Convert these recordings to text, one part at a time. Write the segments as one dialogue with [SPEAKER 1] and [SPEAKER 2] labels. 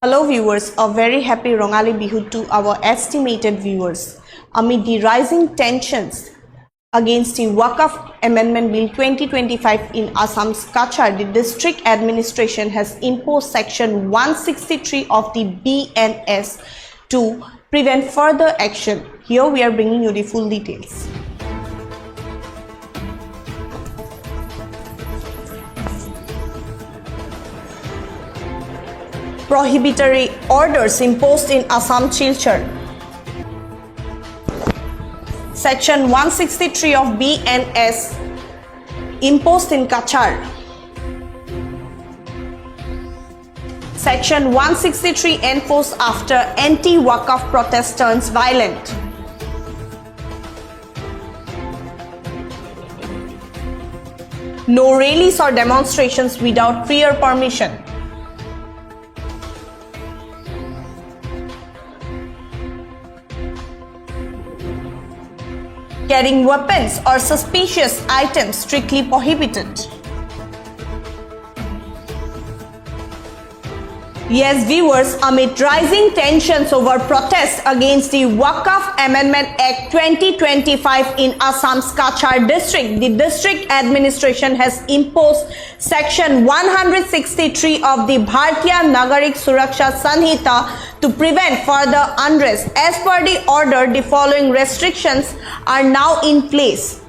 [SPEAKER 1] Hello viewers, a very happy Rongali Bihu to our estimated viewers. Amid the rising tensions against the Waqf Amendment Bill 2025 in Assam's Kachar, the district administration has imposed Section 163 of the BNS to prevent further action. Here we are bringing you the full details. Prohibitory orders imposed in Assam Silchar. Section 163 of BNS imposed in Kachar. Section 163 enforced after anti-Waqf protest turns violent. No rallies or demonstrations without prior permission. Carrying weapons or suspicious items strictly prohibited. Yes, viewers, amid rising tensions over protests against the Waqf Amendment Act 2025 in Assam's Kachar district, the district administration has imposed Section 163 of the Bharatiya Nagarik Suraksha Sanhita to prevent further unrest. As per the order, the following restrictions are now in place.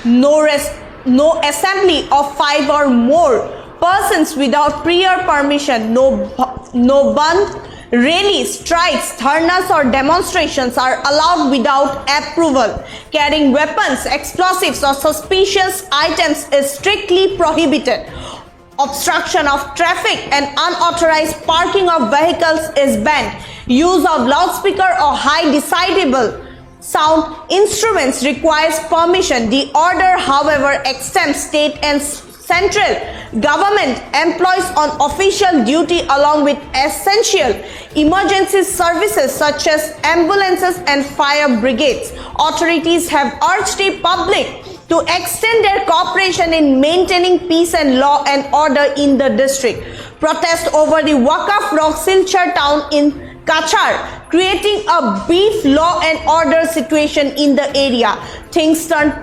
[SPEAKER 1] No assembly of 5 or more persons without prior permission, no bandh, rallies, strikes, dharnas or demonstrations are allowed without approval. Carrying weapons, explosives or suspicious items is strictly prohibited. Obstruction of traffic and unauthorized parking of vehicles is banned. Use of loudspeaker or high decibel sound instruments requires permission. The order, however, exempts state and central government employees on official duty along with essential emergency services such as ambulances and fire brigades. Authorities have urged the public to extend their cooperation in maintaining peace and law and order in the district. Protest over the Waqf Rock Silchar town in Kachar, creating a brief law and order situation in the area. Things turned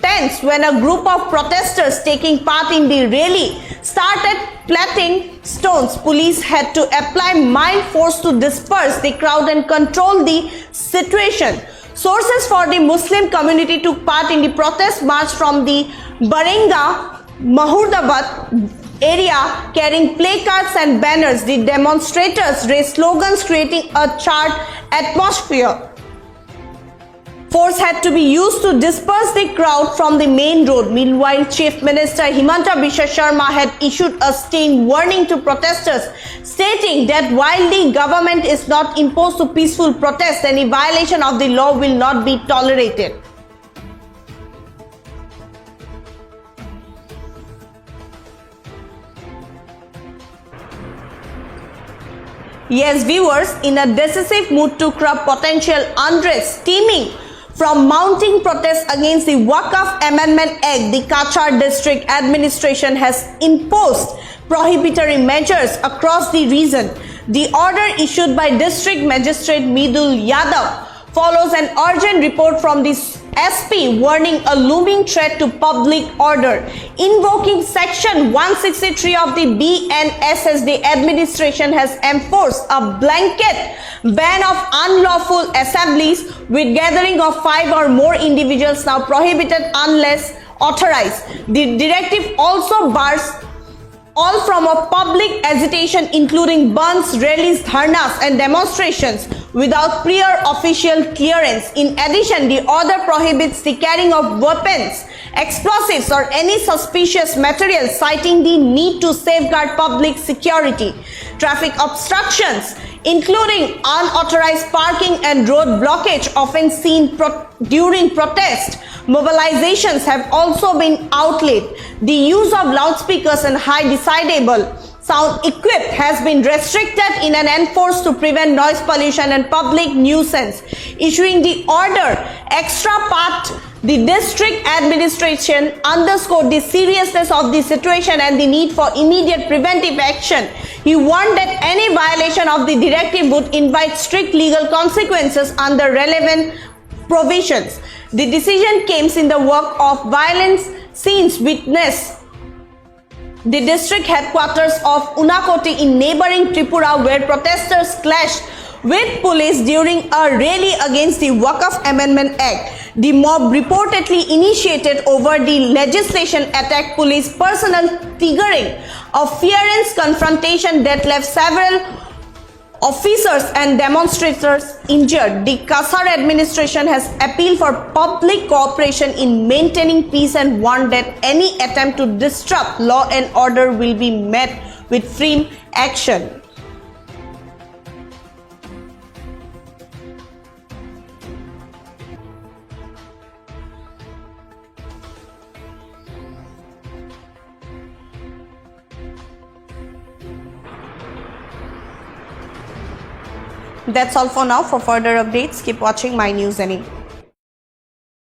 [SPEAKER 1] tense when a group of protesters taking part in the rally started pelting stones. Police had to apply mild force to disperse the crowd and control the situation. Sources for the Muslim community took part in the protest march from the Barenga, Mahurdabad area carrying placards and banners. The demonstrators raised slogans creating a charged atmosphere. Force had to be used to disperse the crowd from the main road. Meanwhile, Chief Minister Himanta Biswa Sharma had issued a sting warning to protesters, stating that while the government is not opposed to peaceful protest, any violation of the law will not be tolerated. Yes, viewers, in a decisive mood to curb potential unrest stemming from mounting protests against the Waqf Amendment Act, the Kachar district administration has imposed prohibitory measures across the region. The order issued by District Magistrate Midul Yadav follows an urgent report from the SP warning a looming threat to public order. Invoking Section 163 of the BNS, the administration has enforced a blanket ban of unlawful assemblies with gathering of 5 or more individuals now prohibited unless authorized. The directive also bars all form of public agitation including bandhs, rallies, dharnas and demonstrations without prior official clearance. In addition, the order prohibits the carrying of weapons, explosives or any suspicious material, citing the need to safeguard public security. Traffic obstructions including unauthorized parking and road blockage often seen during protest mobilizations have also been outlawed. The use of loudspeakers and high decibel sound equipped has been restricted in an enforced to prevent noise pollution and public nuisance. Issuing the order, extra part The district administration underscored the seriousness of the situation and the need for immediate preventive action. He warned that any violation of the directive would invite strict legal consequences under relevant provisions. The decision came in the wake of violence scenes witnessed the district headquarters of Unakoti in neighboring Tripura, where protesters clashed with police during a rally against the Waqf Amendment Act. The mob reportedly initiated over the legislation attacked police personnel, triggering a fierce confrontation that left several officers and demonstrators injured. The Kasar administration has appealed for public cooperation in maintaining peace and warned that any attempt to disrupt law and order will be met with firm action. That's all for now. For further updates, keep watching My News NE.